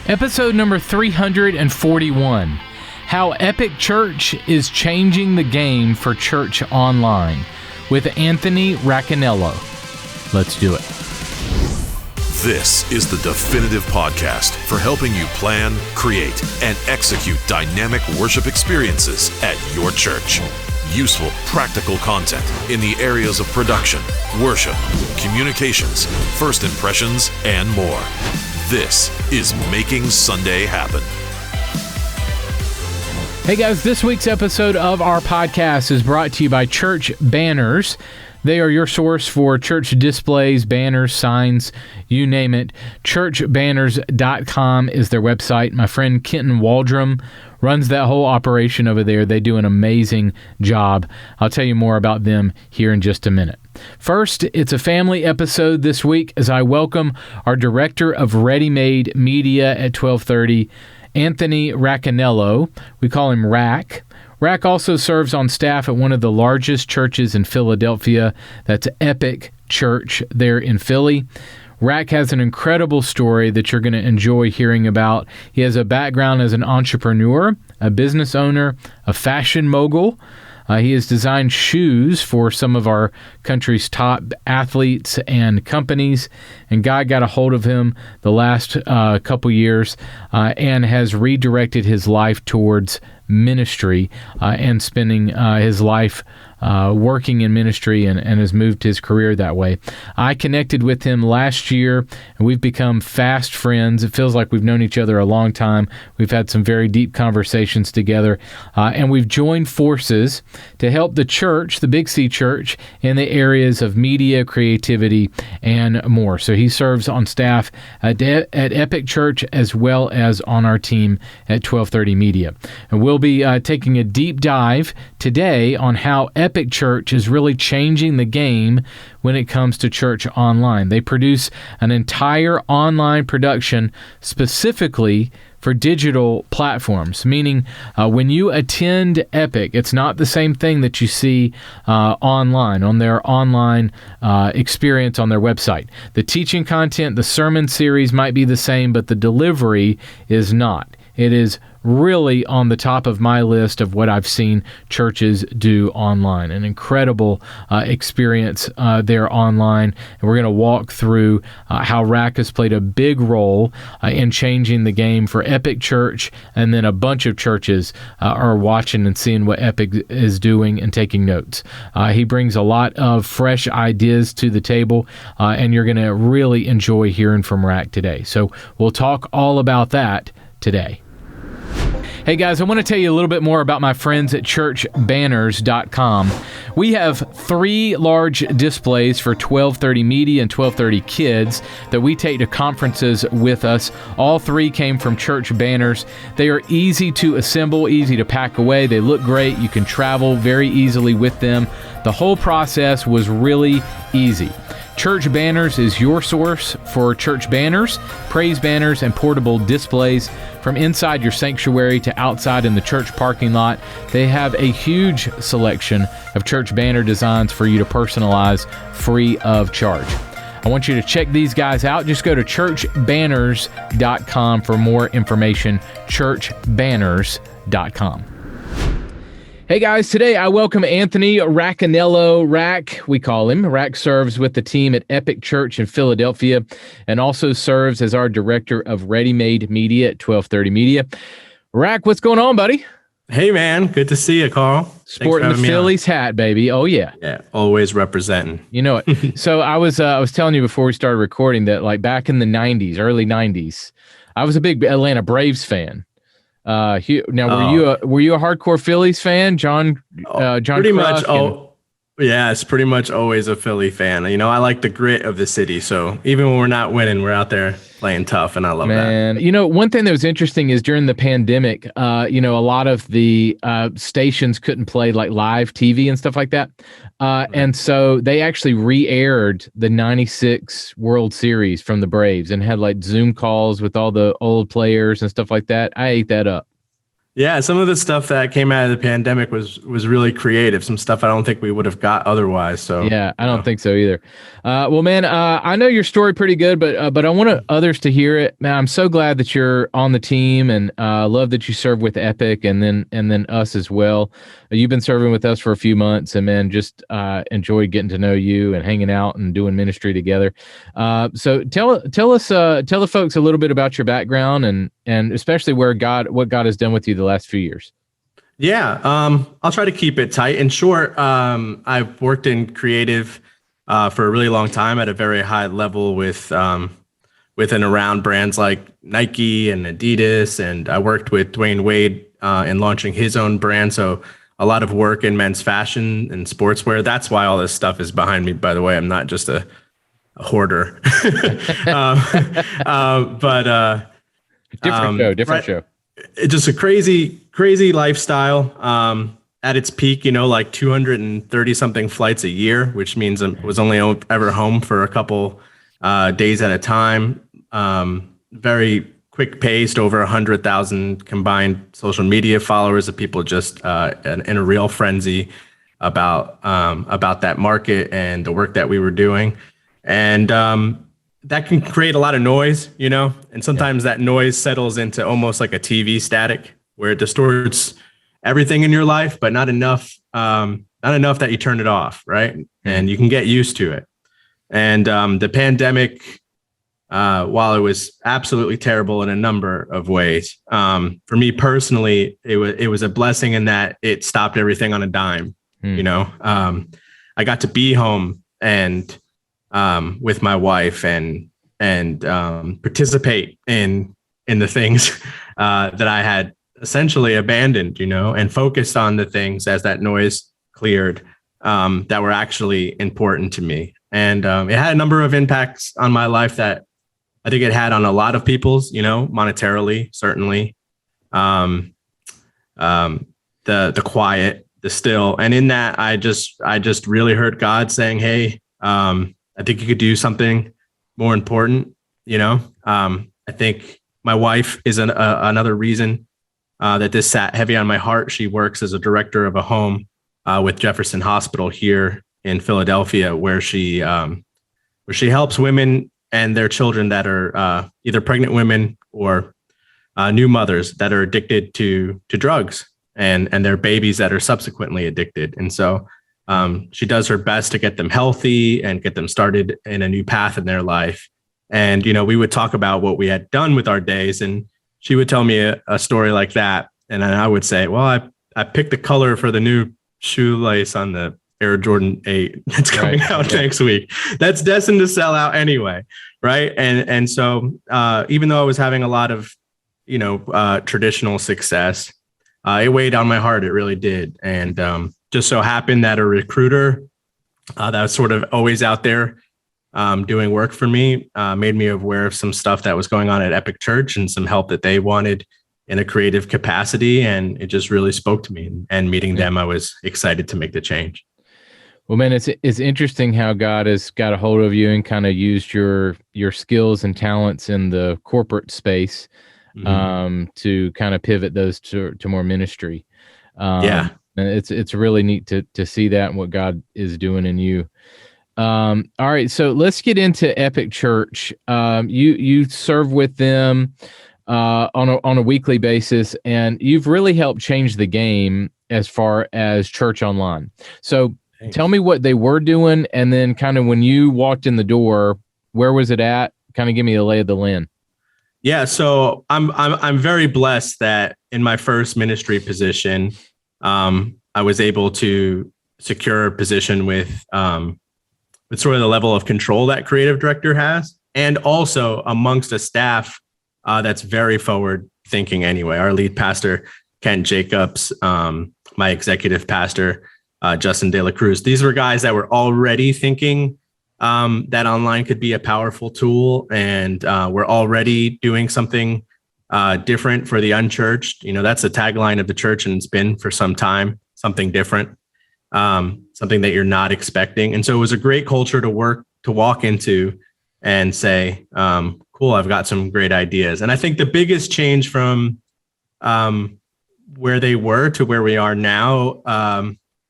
Episode number 341, How Epic Church is Changing the Game for Church Online, with Anthony Racaniello. Let's do it. This is the definitive podcast for helping you plan, create, and execute dynamic worship experiences at your church. Useful, practical content in the areas of production, worship, communications, first impressions, and more. This is Making Sunday Happen. Hey guys, this week's episode of our podcast is brought to you by Church Banners. They are your source for church displays, banners, signs, you name it. Churchbanners.com is their website. My friend Kenton Waldrum runs that whole operation over there. They do an amazing job. I'll tell you more about them here in just a minute. First, it's a family episode this week as I welcome our Director of Ready-Made Media at 1230, Anthony Racaniello. We call him Rac. Rac also serves on staff at one of the largest churches in Philadelphia. That's Epic Church there in Philly. Rac has an incredible story that you're going to enjoy hearing about. He has a background as an entrepreneur, a business owner, a fashion mogul. He has designed shoes for some of our country's top athletes and companies, and God got a hold of him the last couple years and has redirected his life towards ministry and spending his life working in ministry and has moved his career that way. I connected with him last year, and we've become fast friends. It feels like we've known each other a long time. We've had some very deep conversations together, and we've joined forces to help the church, the Big C Church, in the areas of media, creativity, and more. So he serves on staff at Epic Church as well as on our team at 1230 Media. And we'll be taking a deep dive today on how Epic Church is really changing the game when it comes to church online. They produce an entire online production specifically for digital platforms, meaning when you attend Epic, it's not the same thing that you see online, on their online experience on their website. The teaching content, the sermon series might be the same, but the delivery is not. It is really on the top of my list of what I've seen churches do online. An incredible experience there online. And we're going to walk through how Rac has played a big role in changing the game for Epic Church, and then a bunch of churches are watching and seeing what Epic is doing and taking notes. He brings a lot of fresh ideas to the table, and you're going to really enjoy hearing from Rac today. So we'll talk all about that today. Hey guys, I want to tell you a little bit more about my friends at churchbanners.com. We have 3 large displays for 1230 Media and 1230 Kids that we take to conferences with us. All 3 came from Church Banners. They are easy to assemble, easy to pack away. They look great. You can travel very easily with them. The whole process was really easy. Church Banners is your source for church banners, praise banners, and portable displays. From inside your sanctuary to outside in the church parking lot, they have a huge selection of church banner designs for you to personalize free of charge. I want you to check these guys out. Just go to churchbanners.com for more information, churchbanners.com. Hey guys, today I welcome Anthony Racaniello. Rac, we call him. Rac serves with the team at Epic Church in Philadelphia and also serves as our Director of Ready-Made Media at 1230 Media. Rac, what's going on, buddy? Hey man, good to see you, Carl. Sporting the Phillies hat, baby. Oh yeah. Yeah, always representing. You know it. So I was telling you before we started recording that like back in the 90s, early 90s, I was a big Atlanta Braves fan. Now, were you a hardcore Phillies fan, John? Pretty much. Yeah, it's pretty much always a Philly fan. You know, I like the grit of the city. So even when we're not winning, we're out there playing tough, and I love that. You know, one thing that was interesting is during the pandemic, a lot of the stations couldn't play like live TV and stuff like that. And so they actually re-aired the 96 World Series from the Braves and had like Zoom calls with all the old players and stuff like that. I ate that up. Yeah, some of the stuff that came out of the pandemic was really creative. Some stuff I don't think we would have got otherwise. So yeah, I don't think so either. Well, man, I know your story pretty good, but I want others to hear it. Man, I'm so glad that you're on the team, and love that you serve with Epic, and then us as well. You've been serving with us for a few months, and man, just enjoyed getting to know you and hanging out and doing ministry together. So tell the folks a little bit about your background and especially what God has done with you the last few years. Yeah, I'll try to keep it tight and short. I've worked in creative for a really long time at a very high level with and around brands like Nike and Adidas, and I worked with Dwayne Wade in launching his own brand. So a lot of work in men's fashion and sportswear. That's why all this stuff is behind me, by the way. I'm not just a hoarder. Different show. It's just a crazy lifestyle. At its peak, like 230 something flights a year, which means I was only ever home for a couple days at a time. Very quick paced, over 100,000 combined social media followers of people just in a real frenzy about that market and the work that we were doing. And that can create a lot of noise, and sometimes that noise settles into almost like a TV static where it distorts everything in your life, but not enough that you turn it off, right? And you can get used to it. And the pandemic, while it was absolutely terrible in a number of ways, for me personally, it was a blessing in that it stopped everything on a dime. I got to be home and with my wife and participate in the things that I had essentially abandoned, and focused on the things as that noise cleared that were actually important to me. And it had a number of impacts on my life that I think it had on a lot of people's, monetarily, certainly. The quiet, the still. And in that, I just really heard God saying, hey, I think you could do something more important. I think my wife is another reason that this sat heavy on my heart. She works as a director of a home with Jefferson Hospital here in Philadelphia, where she helps women and their children that are either pregnant women or new mothers that are addicted to drugs and their babies that are subsequently addicted. And so she does her best to get them healthy and get them started in a new path in their life. And, we would talk about what we had done with our days, and she would tell me a story like that. And then I would say, well, I picked the color for the new shoelace on the Air Jordan 8 that's coming out next week. That's destined to sell out anyway. Right. And so even though I was having a lot of, traditional success, it weighed on my heart. It really did. And just so happened that a recruiter that was sort of always out there doing work for me made me aware of some stuff that was going on at Epic Church and some help that they wanted in a creative capacity. And it just really spoke to me. And meeting them, I was excited to make the change. Well, man, it's interesting how God has got a hold of you and kind of used your skills and talents in the corporate space to kind of pivot those to more ministry. And it's really neat to see that and what God is doing in you. All right, so let's get into Epic Church. You serve with them on a weekly basis, and you've really helped change the game as far as church online. So tell me what they were doing, and then kind of when you walked in the door, where was it at? Kind of give me a lay of the land. Yeah, so I'm very blessed that in my first ministry position, I was able to secure a position with sort of the level of control that creative director has, and also amongst a staff that's very forward thinking. Anyway, our lead pastor Kent Jacobs, my executive pastor Justin De La Cruz. These were guys that were already thinking that online could be a powerful tool, and we're already doing something different for the unchurched. That's the tagline of the church, and it's been for some time, something different, something that you're not expecting. And so it was a great culture to walk into and say, cool, I've got some great ideas. And I think the biggest change from where they were to where we are now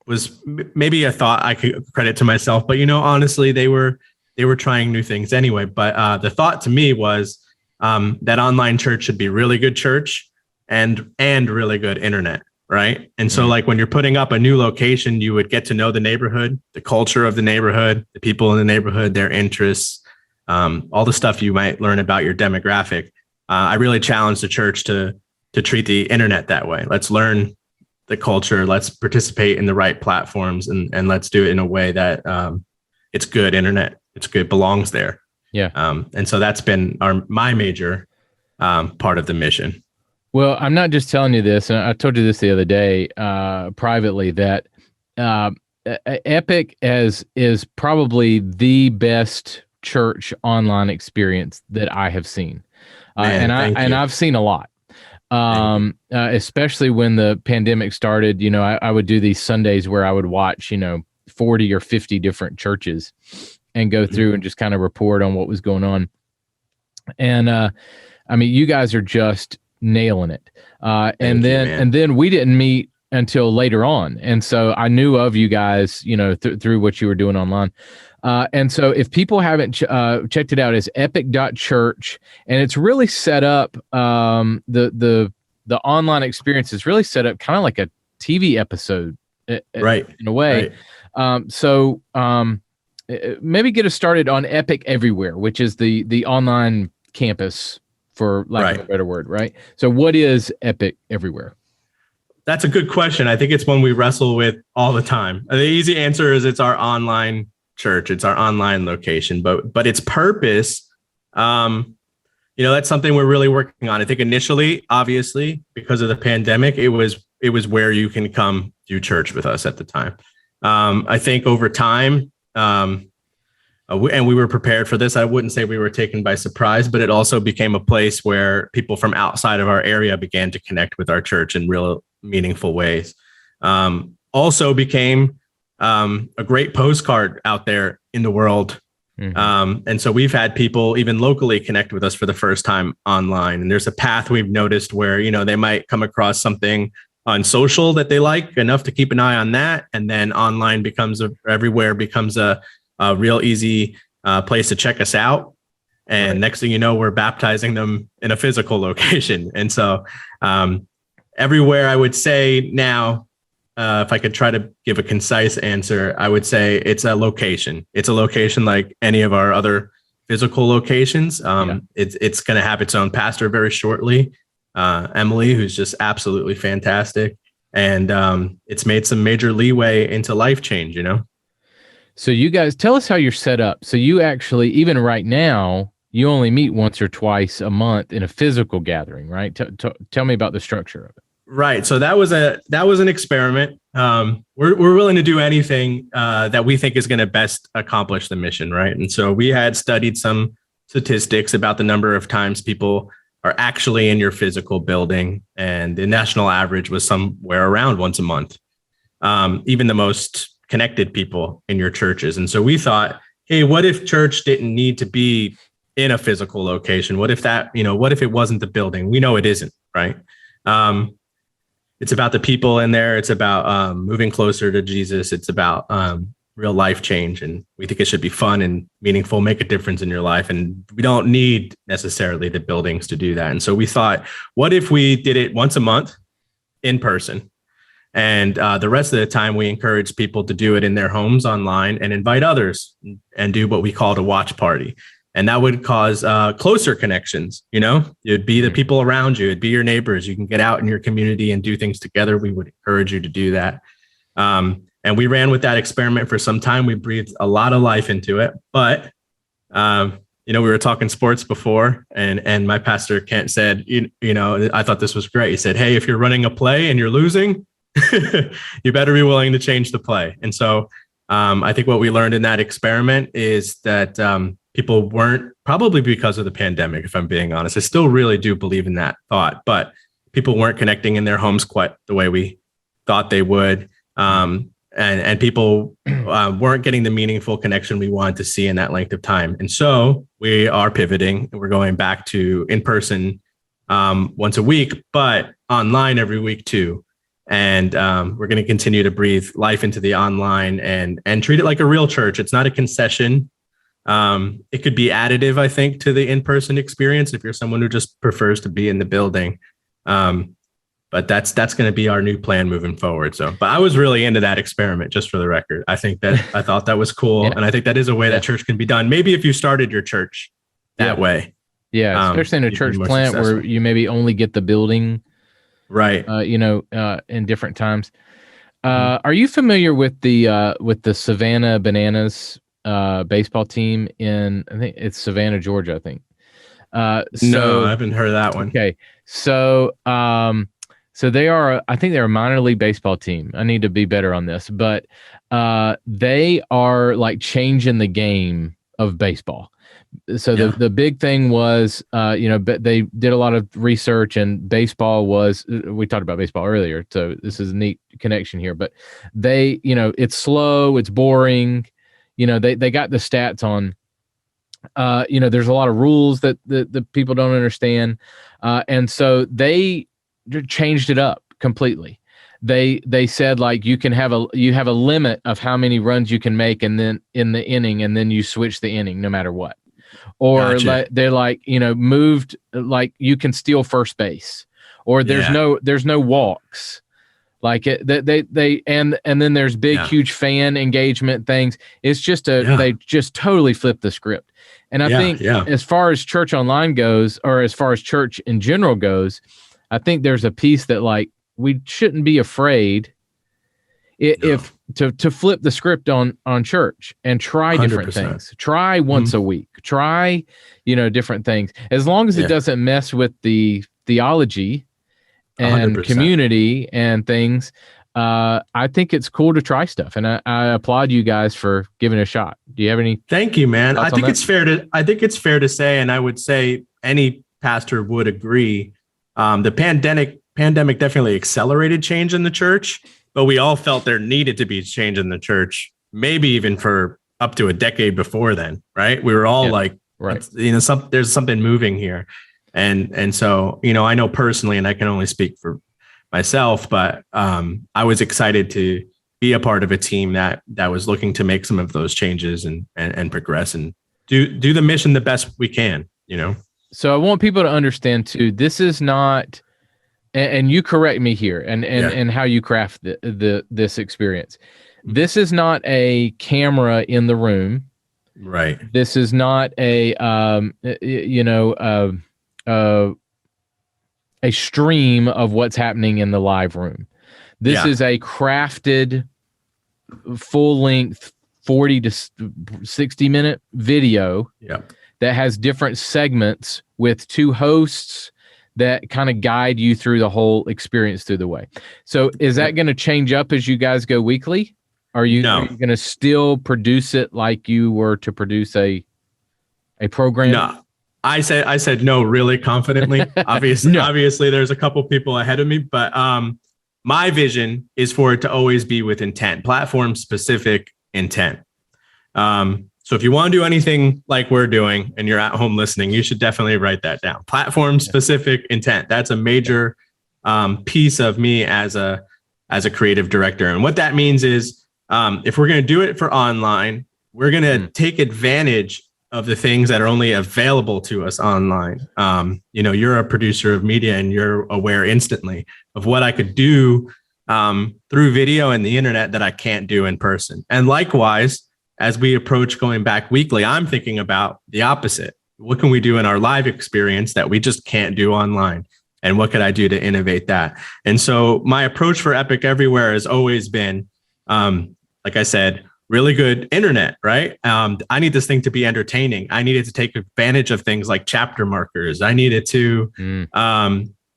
was maybe a thought I could credit to myself, but honestly, they were trying new things anyway. But the thought to me was that online church should be really good church and really good internet, right? And so like when you're putting up a new location, you would get to know the neighborhood, the culture of the neighborhood, the people in the neighborhood, their interests, all the stuff you might learn about your demographic. I really challenge the church to treat the internet that way. Let's learn the culture. Let's participate in the right platforms, and let's do it in a way that it's good internet. It's good, belongs there. Yeah. And so that's been my major part of the mission. Well, I'm not just telling you this, and I told you this the other day privately, that Epic is probably the best church online experience that I have seen. I've seen a lot. Especially when the pandemic started, I would do these Sundays where I would watch, 40 or 50 different churches and go through and just kind of report on what was going on. And, you guys are just nailing it. And then we didn't meet until later on. And so I knew of you guys, through what you were doing online. And so if people haven't checked it out, it's epic.church, and it's really set up, the online experience is really set up kind of like a TV episode, right? In a way. Right. Maybe get us started on Epic Everywhere, which is the online campus, for lack of a better word, right? So what is Epic Everywhere? That's a good question. I think it's one we wrestle with all the time. The easy answer is it's our online church. It's our online location, but its purpose, that's something we're really working on. I think initially, obviously, because of the pandemic, it was where you can come do church with us at the time. I think over time, and we were prepared for this. I wouldn't say we were taken by surprise, but it also became a place where people from outside of our area began to connect with our church in real meaningful ways. Also became a great postcard out there in the world. And so we've had people even locally connect with us for the first time online. And there's a path we've noticed where, they might come across something on social that they like enough to keep an eye on that. And then online becomes everywhere becomes a real easy place to check us out. And next thing you know, we're baptizing them in a physical location. And so everywhere, I would say now, if I could try to give a concise answer, I would say it's a location. It's a location like any of our other physical locations. It's going to have its own pastor very shortly, Emily, who's just absolutely fantastic. And it's made some major leeway into life change, So you guys, tell us how you're set up. So you actually, even right now, you only meet once or twice a month in a physical gathering, right? Tell me about the structure of it. Right. So that was an experiment. We're willing to do anything that we think is going to best accomplish the mission, right? And so we had studied some statistics about the number of times people are actually in your physical building, and the national average was somewhere around once a month. Even the most connected people in your churches. And so we thought, hey, what if church didn't need to be in a physical location? What if what if it wasn't the building? We know it isn't, right? It's about the people in there. It's about moving closer to Jesus. It's about real life change. And we think it should be fun and meaningful, make a difference in your life. And we don't need necessarily the buildings to do that. And so we thought, what if we did it once a month in person? And the rest of the time, we encourage people to do it in their homes online and invite others and do what we called a watch party. And that would cause closer connections. It'd be the people around you. It'd be your neighbors. You can get out in your community and do things together. We would encourage you to do that. And we ran with that experiment for some time. We breathed a lot of life into it. But, we were talking sports before, and my pastor, Kent, said, I thought this was great. He said, hey, if you're running a play and you're losing, you better be willing to change the play. And so I think what we learned in that experiment is that people weren't, probably because of the pandemic, if I'm being honest. I still really do believe in that thought, but people weren't connecting in their homes quite the way we thought they would. And people weren't getting the meaningful connection we wanted to see in that length of time. And so we are pivoting, and we're going back to in-person once a week, but online every week too. And we're going to continue to breathe life into the online and treat it like a real church. It's not a concession. It could be additive, I think, to the in-person experience if you're someone who just prefers to be in the building. But that's going to be our new plan moving forward. So, but I was really into that experiment, just for the record. I thought that was cool. And I think that is a way that church can be done. Maybe if you started your church that way. Yeah. Especially in a church plant where you maybe only get the building. Right. In different times. Are you familiar with the Savannah Bananas baseball team in, I think it's Savannah, Georgia, I think. No, I haven't heard of that one. Okay. So they are, I think they're a minor league baseball team. I need to be better on this, but they are like changing the game of baseball. So the big thing was, they did a lot of research, and baseball was, we talked about baseball earlier, so this is a neat connection here, but they, it's slow, it's boring, they got the stats on, there's a lot of rules that the people don't understand. And so they changed it up completely. They said, like, you have a limit of how many runs you can make, and then in the inning, and then you switch the inning no matter what. Or they're like, moved, like you can steal first base, or there's no walks. Like and then there's big, huge fan engagement things. It's just they just totally flipped the script. And I think as far as church online goes, or as far as church in general goes, I think there's a piece that, like, we shouldn't be afraid if to flip the script on church and try different 100%. things. Try once a week. Try, different things. As long as it doesn't mess with the theology and 100%. community and things, I think it's cool to try stuff. And I applaud you guys for giving it a shot. Do you have any? Thank you, man. I think it's fair to say, and I would say any pastor would agree, the pandemic definitely accelerated change in the church, but we all felt there needed to be change in the church, maybe even for up to a decade before then, right? We were all there's something moving here. And so, I know personally, and I can only speak for myself, but I was excited to be a part of a team that was looking to make some of those changes and progress and do the mission the best we can, So I want people to understand too, this is not, and you correct me here, and how you craft this experience. This is not a camera in the room, right? This is not a stream of what's happening in the live room. This is a crafted, full length, 40 to 60 minute video that has different segments with two hosts that kind of guide you through the whole experience through the way. So is that going to change up as you guys go weekly? Are you going to still produce it like you were to produce a program? No, I said no really confidently. Obviously there's a couple people ahead of me, but my vision is for it to always be with intent, platform specific intent. So if you want to do anything like we're doing and you're at home listening, you should definitely write that down. Platform specific intent. That's a major piece of me as a creative director. And what that means is if we're going to do it for online, we're going to take advantage of the things that are only available to us online. You're a producer of media and you're aware instantly of what I could do through video and the internet that I can't do in person. And likewise, as we approach going back weekly, I'm thinking about the opposite. What can we do in our live experience that we just can't do online? And what could I do to innovate that? And so my approach for Epic Everywhere has always been, like I said, really good internet, right? I need this thing to be entertaining. I needed to take advantage of things like chapter markers. I needed to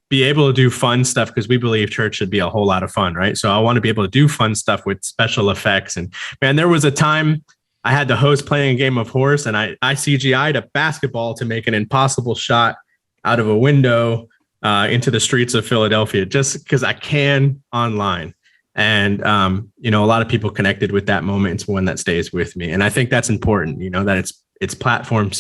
be able to do fun stuff because we believe church should be a whole lot of fun, right? So I want to be able to do fun stuff with special effects. And man, there was a time I had the host playing a game of horse and I CGI'd a basketball to make an impossible shot out of a window into the streets of Philadelphia just because I can online. And, a lot of people connected with that moment. It's one that stays with me. And I think that's important, that it's platform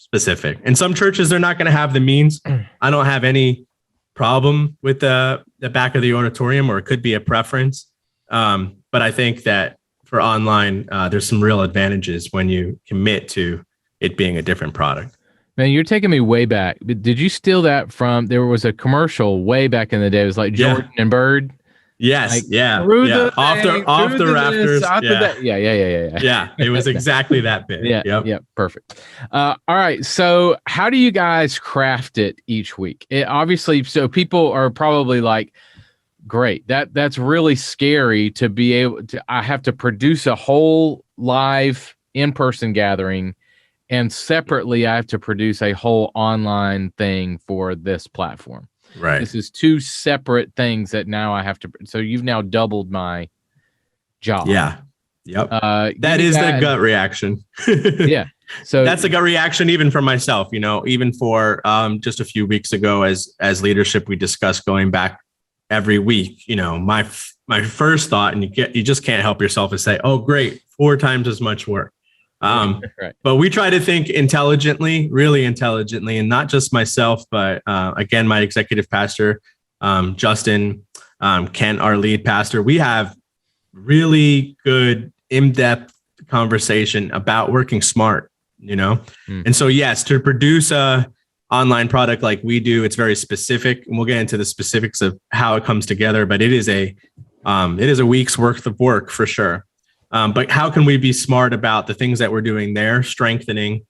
specific. And some churches, they're not going to have the means. I don't have any problem with the back of the auditorium, or it could be a preference. But I think that for online, there's some real advantages when you commit to it being a different product. Man, you're taking me way back. Did you steal that from, there was a commercial way back in the day. It was like Jordan and Bird. Yes. Like, yeah. Off the rafters. Yeah. It was exactly that big. Yeah. Perfect. All right. So how do you guys craft it each week? Obviously, so people are probably like, great. That's really scary to be able to, I have to produce a whole live in-person gathering, and separately I have to produce a whole online thing for this platform. Right. This is two separate things that now I have to. So you've now doubled my job. Yeah. Yep. That is the gut reaction. Yeah. So that's the gut reaction, even for myself. Even for just a few weeks ago, as leadership, we discussed going back every week. My first thought, and you just can't help yourself, is say, "Oh, great, 4 times as much work." Right. But we try to think intelligently, really intelligently, and not just myself, but again, my executive pastor, Justin, Kent, our lead pastor. We have really good, in-depth conversation about working smart, And so, yes, to produce a online product like we do, it's very specific, and we'll get into the specifics of how it comes together. But it is a week's worth of work for sure. But how can we be smart about the things that we're doing there, strengthening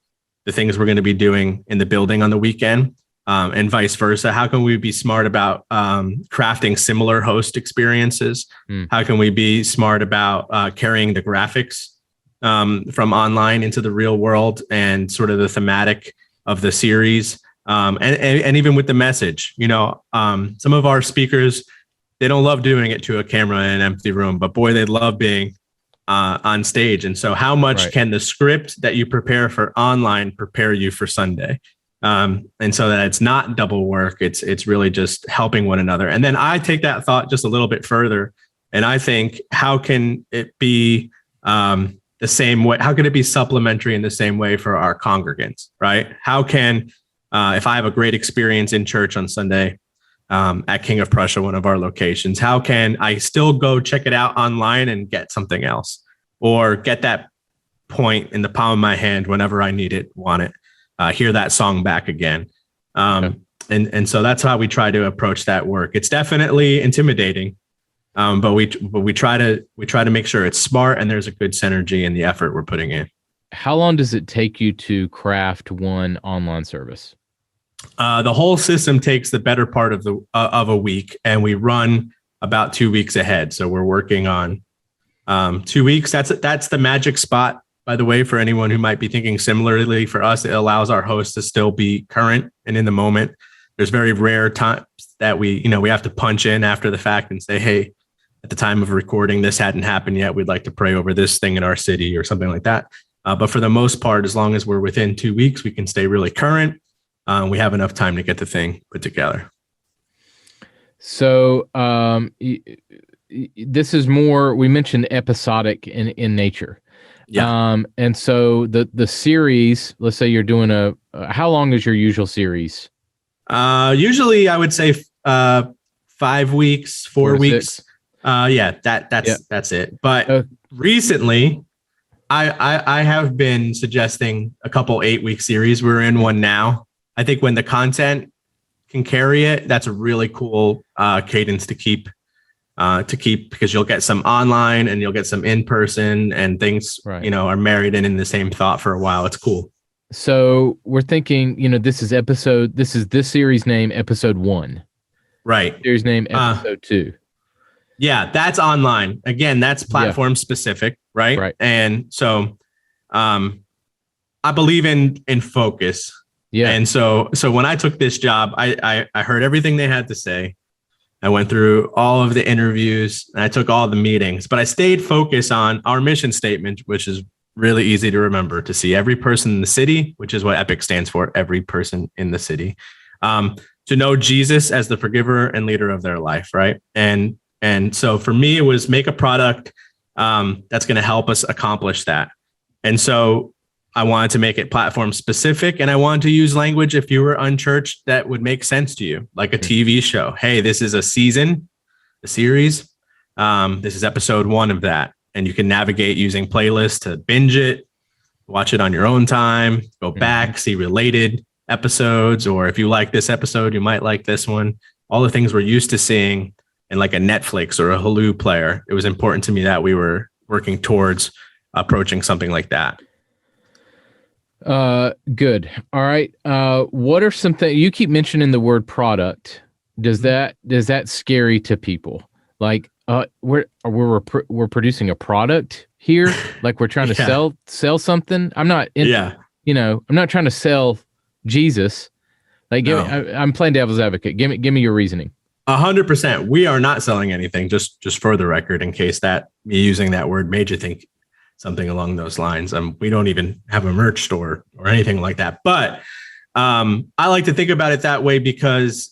the things we're going to be doing in the building on the weekend, and vice versa? How can we be smart about crafting similar host experiences? How can we be smart about carrying the graphics from online into the real world, and sort of the thematic of the series, and even with the message? Some of our speakers, they don't love doing it to a camera in an empty room, but boy, they love being on stage. And so how much can the script that you prepare for online prepare you for Sunday? And so that it's not double work. It's really just helping one another. And then I take that thought just a little bit further, and I think, how can it be the same way? How can it be supplementary in the same way for our congregants, right? How can, if I have a great experience in church on Sunday, at King of Prussia, one of our locations, how can I still go check it out online and get something else, or get that point in the palm of my hand whenever I need it, want it, hear that song back again? And so that's how we try to approach that work. It's definitely intimidating, but we try to make sure it's smart and there's a good synergy in the effort we're putting in. How long does it take you to craft one online service? The whole system takes the better part of a week, and we run about 2 weeks ahead. So we're working on 2 weeks. That's the magic spot, by the way, for anyone who might be thinking similarly. For us, it allows our hosts to still be current and in the moment. There's very rare times that we have to punch in after the fact and say, "Hey, at the time of recording, this hadn't happened yet. We'd like to pray over this thing in our city," or something like that. But for the most part, as long as we're within 2 weeks, we can stay really current. We have enough time to get the thing put together. So this is more, we mentioned episodic in nature. Yeah. And so the series, let's say you're doing how long is your usual series? Usually I would say 5 weeks, 4 weeks. That's it. But recently I have been suggesting a couple 8-week series. We're in one now. I think when the content can carry it, that's a really cool cadence to keep, because you'll get some online and you'll get some in person, and things, are married in the same thought for a while. It's cool. So we're thinking, this is this series name, episode 1. Right. Series name, episode 2. Yeah, that's online. Again, that's platform specific, right? Right. And so I believe in focus. Yeah. And so when I took this job, I heard everything they had to say. I went through all of the interviews and I took all the meetings, but I stayed focused on our mission statement, which is really easy to remember: to see every person in the city, which is what EPIC stands for, every person in the city, to know Jesus as the forgiver and leader of their life. Right. And so for me, it was make a product that's going to help us accomplish that. And so I wanted to make it platform specific, and I wanted to use language, if you were unchurched, that would make sense to you, like a TV show. Hey, this is a season, a series. This is episode 1 of that. And you can navigate using playlists to binge it, watch it on your own time, go back, see related episodes, or if you like this episode, you might like this one. All the things we're used to seeing in like a Netflix or a Hulu player. It was important to me that we were working towards approaching something like that. Good. All right. What are some things you keep mentioning the word product? Does that scary to people? Like, we're producing a product here. Like we're trying to sell something. I'm not, I'm not trying to sell Jesus. Like, I'm playing devil's advocate. Give me your reasoning. 100%. We are not selling anything. Just for the record, in case that me using that word made you think something along those lines. We don't even have a merch store or anything like that. But I like to think about it that way because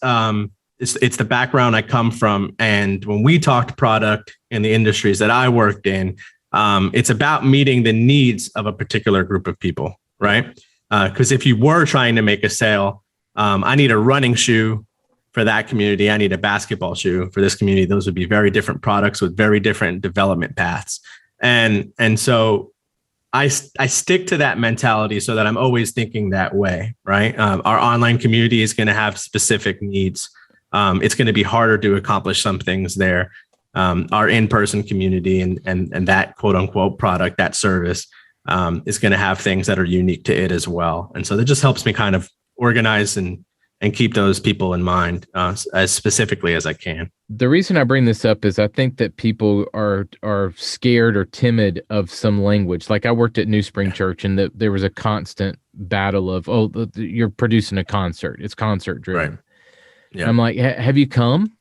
it's the background I come from. And when we talked product in the industries that I worked in, it's about meeting the needs of a particular group of people, right? Because if you were trying to make a sale, I need a running shoe for that community. I need a basketball shoe for this community. Those would be very different products with very different development paths. And so I stick to that mentality so that I'm always thinking that way, right? Our online community is going to have specific needs. It's going to be harder to accomplish some things there. Our in-person community and that quote unquote product, that service is going to have things that are unique to it as well. And so that just helps me kind of organize and keep those people in mind as specifically as I can. The reason I bring this up is I think that people are scared or timid of some language. Like I worked at New Spring Church, and there was a constant battle of, you're producing a concert. It's concert driven. Right. Yeah. I'm like, have you come?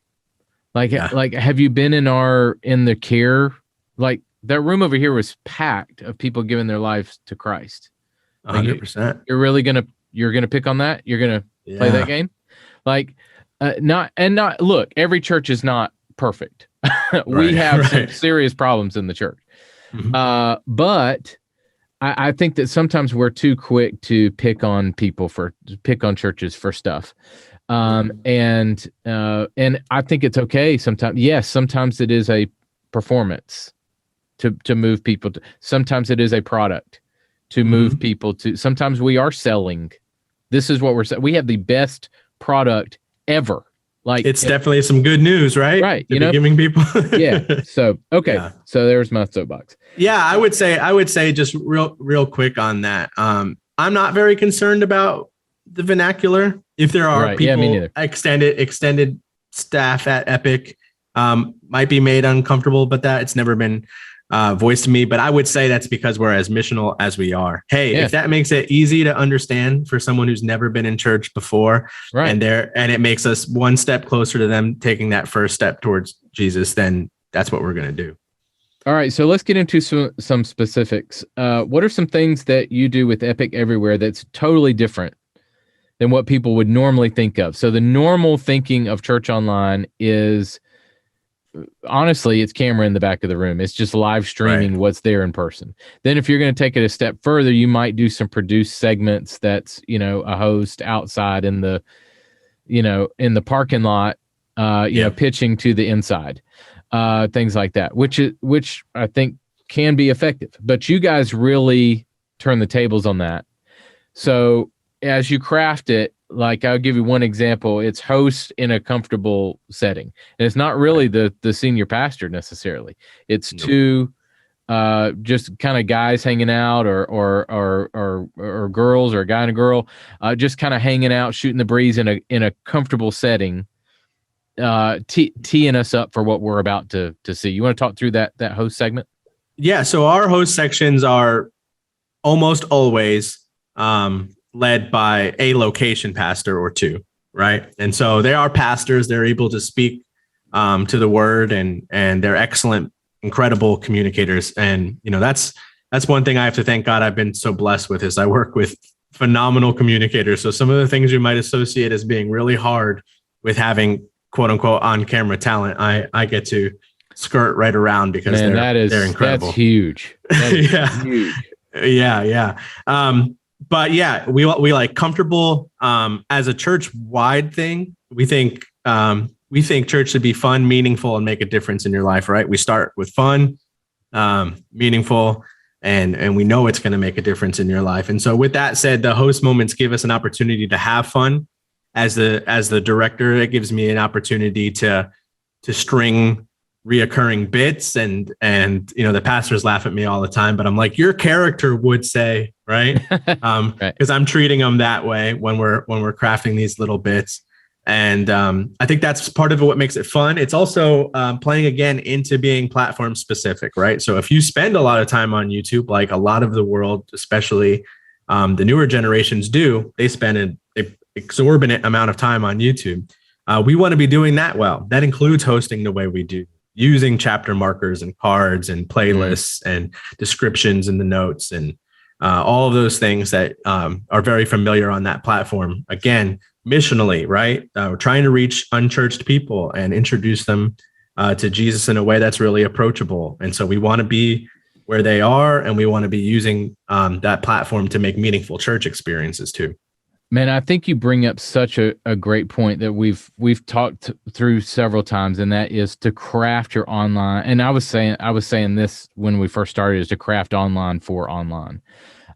Like, have you been in the care? Like that room over here was packed of people giving their lives to Christ. 100%. You're really you're gonna pick on that? You're gonna play that game? Like, look, every church is not perfect. We have some serious problems in the church. Mm-hmm. But I think that sometimes we're too quick to pick on churches for stuff. And I think it's okay sometimes. Yes, sometimes it is a performance to move people to, sometimes it is a product to move people to, sometimes we are selling. This is what we're saying. We have the best product ever. Like it's definitely some good news, right? Right. To be giving people. Yeah. So, okay. Yeah. So there's my soapbox. Yeah. I would say just real quick on that. I'm not very concerned about the vernacular. If there are people, extended staff at Epic might be made uncomfortable, but it's never been voiced to me. But I would say that's because we're as missional as we are. Hey, if that makes it easy to understand for someone who's never been in church before, and it makes us one step closer to them taking that first step towards Jesus, then that's what we're going to do. All right, so let's get into some specifics. What are some things that you do with Epic Everywhere that's totally different than what people would normally think of? So the normal thinking of church online is, honestly, it's camera in the back of the room. It's just live streaming what's there in person. Then if you're going to take it a step further, you might do some produced segments that's, a host outside in the parking lot, pitching to the inside, things like that, which I think can be effective. But you guys really turn the tables on that. So as you craft it, like I'll give you one example. It's host in a comfortable setting. And it's not really the senior pastor necessarily. It's two just kind of guys hanging out or girls, or a guy and a girl, just kind of hanging out, shooting the breeze in a comfortable setting, teeing us up for what we're about to see. You want to talk through that host segment? Yeah. So our host sections are almost always led by a location pastor or two, right? And so they are pastors. They're able to speak to the word, and they're excellent, incredible communicators. And that's one thing I have to thank God I've been so blessed with, is I work with phenomenal communicators. So some of the things you might associate as being really hard with having quote unquote on camera talent, I get to skirt right around because they're incredible. That's huge. That is huge. Yeah. But yeah, we like comfortable as a church wide thing. We think church should be fun, meaningful, and make a difference in your life, right? We start with fun, meaningful, and we know it's going to make a difference in your life. And so with that said, the host moments give us an opportunity to have fun. As the director, it gives me an opportunity to string reoccurring bits, and the pastors laugh at me all the time, but I'm like, your character would say, right? Right. Because I'm treating them that way when we're crafting these little bits. And I think that's part of what makes it fun. It's also playing again into being platform specific, right? So if you spend a lot of time on YouTube, like a lot of the world, especially the newer generations do, they spend an exorbitant amount of time on YouTube. We want to be doing that well. That includes hosting the way we do, using chapter markers and cards and playlists and descriptions in the notes and all of those things that are very familiar on that platform. Again, missionally, right? We're trying to reach unchurched people and introduce them to Jesus in a way that's really approachable. And so we want to be where they are, and we want to be using that platform to make meaningful church experiences too. Man, I think you bring up such a great point that we've talked through several times, and that is to craft your online. And I was saying this when we first started, is to craft online for online.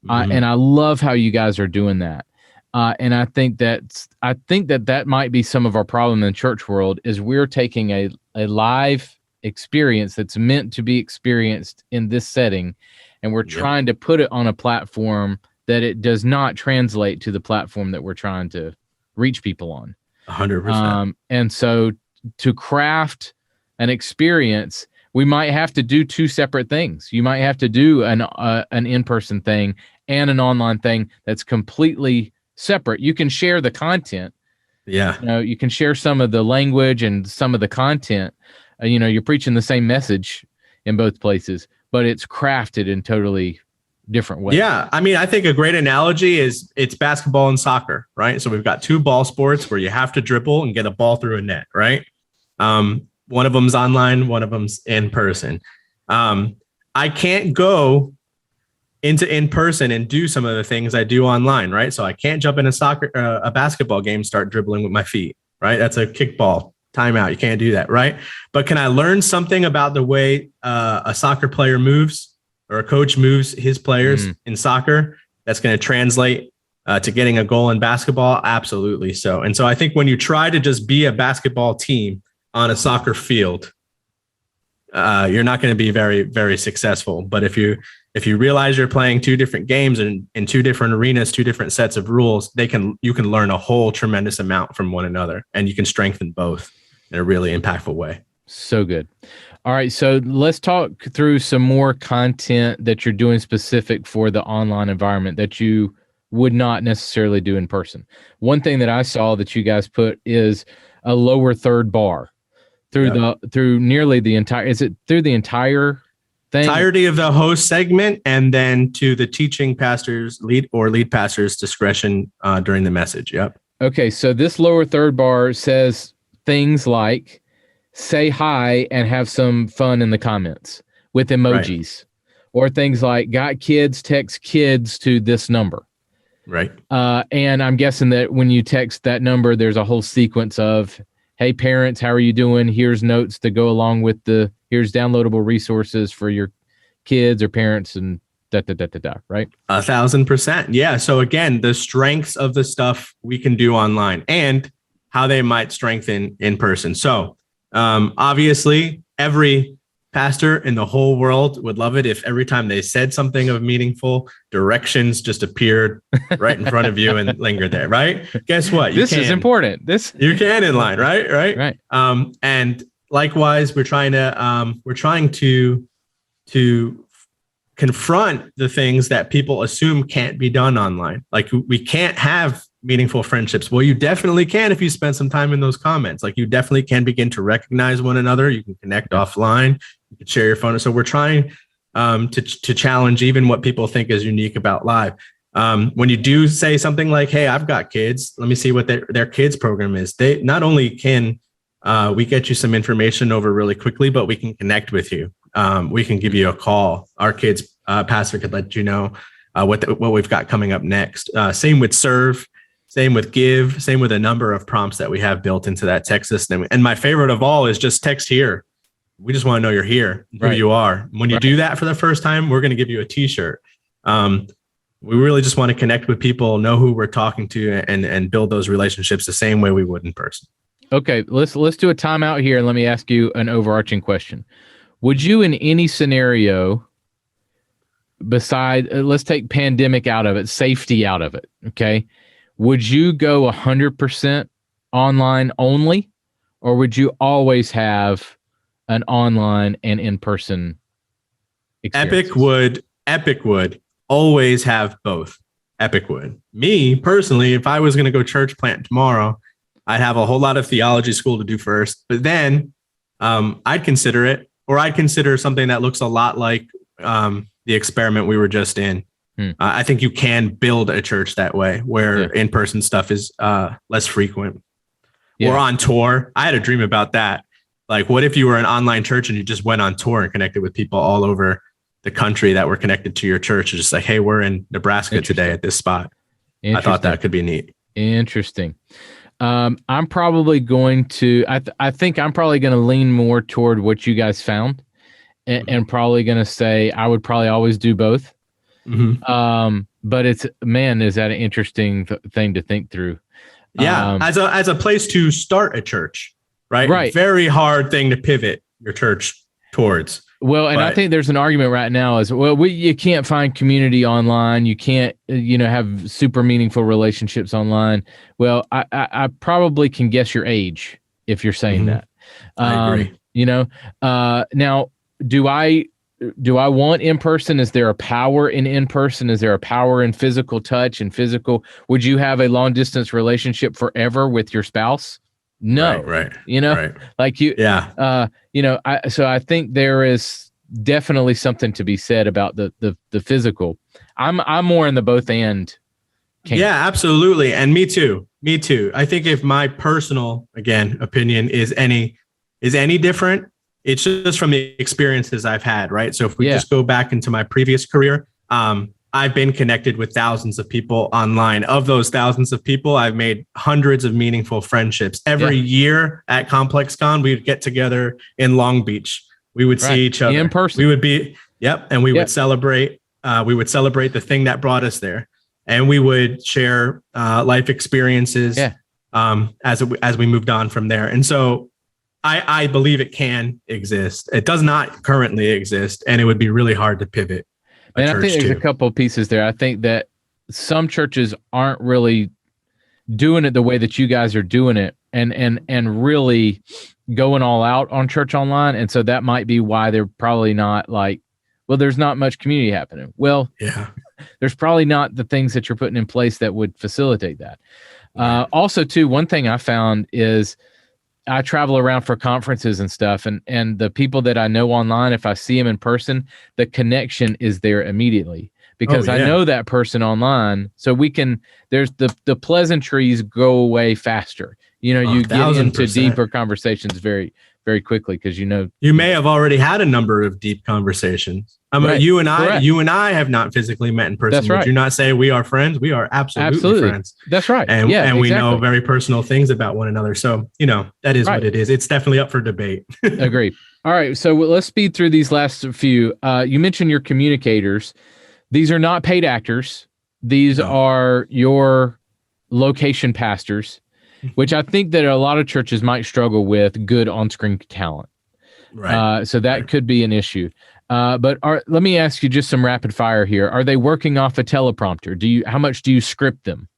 And I love how you guys are doing that. And I think that might be some of our problem in the church world, is we're taking a live experience that's meant to be experienced in this setting, and we're trying to put it on a platform that it does not translate to the platform that we're trying to reach people on. 100%. And so to craft an experience, we might have to do two separate things. You might have to do an in-person thing and an online thing that's completely separate. You can share the content. Yeah. You can share some of the language and some of the content. You're preaching the same message in both places, but it's crafted in totally different ways. Yeah. I mean, I think a great analogy is it's basketball and soccer, right? So we've got two ball sports where you have to dribble and get a ball through a net, right? One of them's online, one of them's in person. I can't go into in person and do some of the things I do online, right? So I can't jump in a basketball game, start dribbling with my feet, right? That's a kickball timeout. You can't do that, right? But can I learn something about the way a soccer player moves, or a coach moves his players in soccer, that's going to translate to getting a goal in basketball? Absolutely so. And so I think when you try to just be a basketball team on a soccer field, you're not going to be very, very successful. But if you realize you're playing two different games in two different arenas, two different sets of rules, you can learn a whole tremendous amount from one another, and you can strengthen both in a really impactful way. So good. All right, so let's talk through some more content that you're doing specific for the online environment that you would not necessarily do in person. One thing that I saw that you guys put is a lower third bar through nearly the entire. Is it through the entire thing? Entirety of the host segment, and then to the teaching pastor's lead pastor's discretion during the message. Yep. Okay, so this lower third bar says things like, say hi and have some fun in the comments with emojis, or things like, got kids, text kids to this number. Right. And I'm guessing that when you text that number, there's a whole sequence of, hey parents, how are you doing? Here's notes to go along with here's downloadable resources for your kids or parents, and right? 1,000%. Yeah. So again, the strengths of the stuff we can do online and how they might strengthen in person. So obviously, every pastor in the whole world would love it if every time they said something of meaningful, directions just appeared right in front of you and lingered there, right? Guess what? This is important. You can in line, right? Right. And likewise, we're trying to confront the things that people assume can't be done online. Like, we can't have meaningful friendships. Well, you definitely can if you spend some time in those comments. Like, you definitely can begin to recognize one another. You can connect offline. You can share your phone. So we're trying to challenge even what people think is unique about live. When you do say something like, hey, I've got kids, let me see what their kids program is. They not only can we get you some information over really quickly, but we can connect with you. We can give you a call. Our kids pastor could let you know what we've got coming up next. Same with serve, same with give, same with a number of prompts that we have built into that text system. And my favorite of all is just text here. We just want to know you're here, who you are. When you do that for the first time, we're going to give you a t-shirt. We really just want to connect with people, know who we're talking to, and build those relationships the same way we would in person. Okay, let's do a timeout here, and let me ask you an overarching question. Would you, in any scenario, let's take pandemic out of it, safety out of it, okay? Would you go 100% online only, or would you always have an online and in-person experience? Epic would always have both. Epic would. Me, personally, if I was going to go church plant tomorrow, I'd have a whole lot of theology school to do first, but then I'd consider it, or I'd consider something that looks a lot like the experiment we were just in. I think you can build a church that way, where in-person stuff is less frequent. Or on tour. I had a dream about that. Like, what if you were an online church and you just went on tour and connected with people all over the country that were connected to your church? It's just like, hey, we're in Nebraska today at this spot. I thought that could be neat. Interesting. I'm probably going to, I think I'm probably going to lean more toward what you guys found, and probably going to say I would probably always do both. But is that an interesting thing to think through? Yeah. As a place to start a church, right? Very hard thing to pivot your church towards. Well, and I think there's an argument right now as well. You can't find community online. You can't, have super meaningful relationships online. Well, I probably can guess your age if you're saying that. I agree. Now, do I want in person? Is there a power in person? Is there a power in physical touch and physical? Would you have a long distance relationship forever with your spouse? No, right. Like you, so I think there is definitely something to be said about the physical. I'm more in the both and camp. Yeah, absolutely. And me too. I think if my personal, opinion is any different, it's just from the experiences I've had, right? So if we just go back into my previous career, I've been connected with thousands of people online. Of those thousands of people, I've made hundreds of meaningful friendships. Every year at ComplexCon, we would get together in Long Beach. We would see each other in person. We would be, and we would celebrate. We would celebrate the thing that brought us there, and we would share life experiences as we moved on from there. And so I believe it can exist. It does not currently exist, and it would be really hard to pivot. And I think there's a couple of pieces there. I think that some churches aren't really doing it the way that you guys are doing it, and really going all out on church online. And so that might be why they're probably not there's not much community happening. Well, there's probably not the things that you're putting in place that would facilitate that. Also, too, one thing I found is I travel around for conferences and stuff, and the people that I know online, if I see them in person, the connection is there immediately because I know that person online. So there's the pleasantries go away faster. You get into deeper conversations very, very quickly because you may have already had a number of deep conversations. You and I have not physically met in person. That's right. Would you not say we are friends? We are absolutely friends. That's right. And we know very personal things about one another. So, that is what it is. It's definitely up for debate. Agreed. All right. So let's speed through these last few. You mentioned your communicators. These are not paid actors. These are your location pastors, which I think that a lot of churches might struggle with good on-screen talent. Right. So that could be an issue. But let me ask you just some rapid fire here. Are they working off a teleprompter? How much do you script them?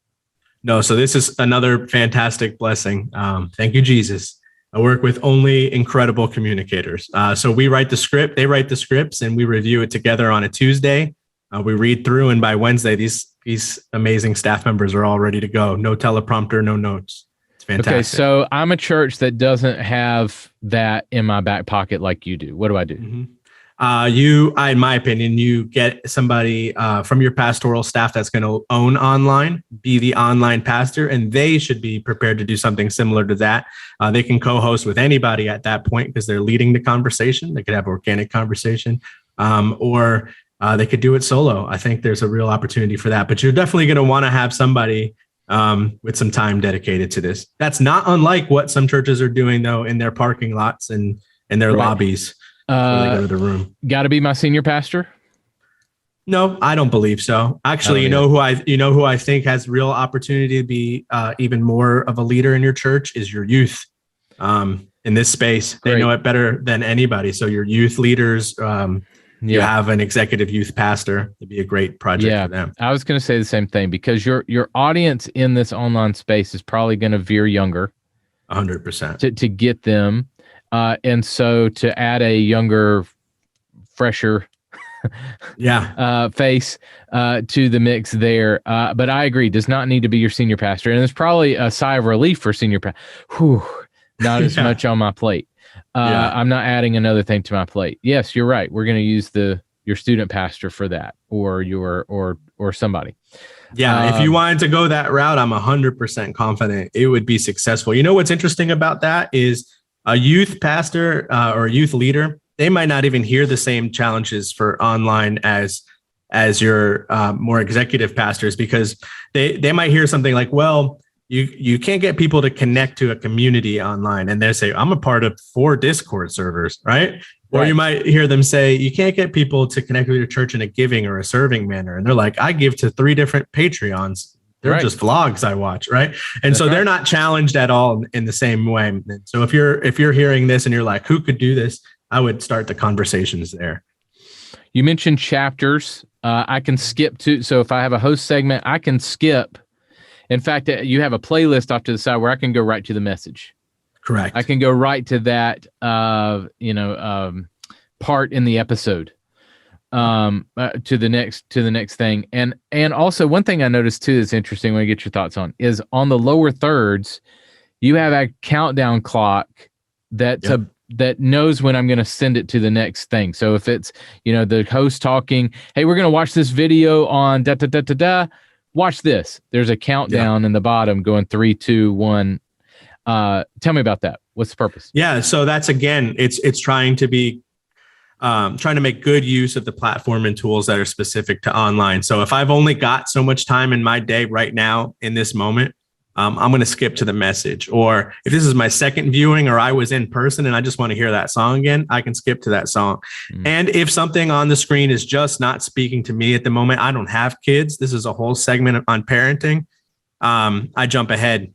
No. So this is another fantastic blessing. Thank you, Jesus. I work with only incredible communicators. So we write the script, they write the scripts, and we review it together on a Tuesday. We read through, and by Wednesday, these amazing staff members are all ready to go. No teleprompter, no notes. It's fantastic. Okay, so I'm a church that doesn't have that in my back pocket like you do. What do I do? In my opinion, you get somebody from your pastoral staff that's going to own online, be the online pastor, and they should be prepared to do something similar to that. They can co-host with anybody at that point because they're leading the conversation. They could have organic conversation, or they could do it solo. I think there's a real opportunity for that, but you're definitely going to want to have somebody with some time dedicated to this. That's not unlike what some churches are doing though in their parking lots and in their lobbies before they go to the room. Got to be my senior pastor? No, I don't believe so. Actually, you know who I think has real opportunity to be even more of a leader in your church is your youth. In this space, they know it better than anybody. So your youth leaders, you have an executive youth pastor. It'd be a great project for them. I was going to say the same thing, because your audience in this online space is probably going to veer younger. 100%. To get them. And so to add a younger, fresher face to the mix there. But I agree, does not need to be your senior pastor. And it's probably a sigh of relief for senior pastor. Not as much on my plate. I'm not adding another thing to my plate. Yes, you're right. We're going to use your student pastor for that, or somebody. Yeah, if you wanted to go that route, I'm 100% confident it would be successful. You know what's interesting about that is a youth pastor or a youth leader, they might not even hear the same challenges for online as your more executive pastors, because they might hear something like, well, you can't get people to connect to a community online. And they say, I'm a part of 4 Discord servers, right? Or you might hear them say, you can't get people to connect with your church in a giving or a serving manner. And they're like, I give to 3 different Patreons. They're just vlogs I watch, right? And so they're not challenged at all in the same way. And so if you're hearing this and you're like, who could do this? I would start the conversations there. You mentioned chapters. I can skip to, so if I have a host segment, I can skip. In fact, you have a playlist off to the side where I can go right to the message. Correct. I can go right to that, part in the episode, to the next thing. And also one thing I noticed too that's interesting when I get your thoughts on is on the lower thirds, you have a countdown clock that knows when I'm going to send it to the next thing. So if it's, the host talking, hey, we're going to watch this video on da da da da da. Watch this. There's a countdown in the bottom going 3, 2, 1. Tell me about that. What's the purpose? Yeah. So that's, again, it's trying to be, trying to make good use of the platform and tools that are specific to online. So if I've only got so much time in my day right now in this moment, I'm going to skip to the message. Or if this is my second viewing or I was in person and I just want to hear that song again, I can skip to that song. And if something on the screen is just not speaking to me at the moment, I don't have kids. This is a whole segment on parenting. I jump ahead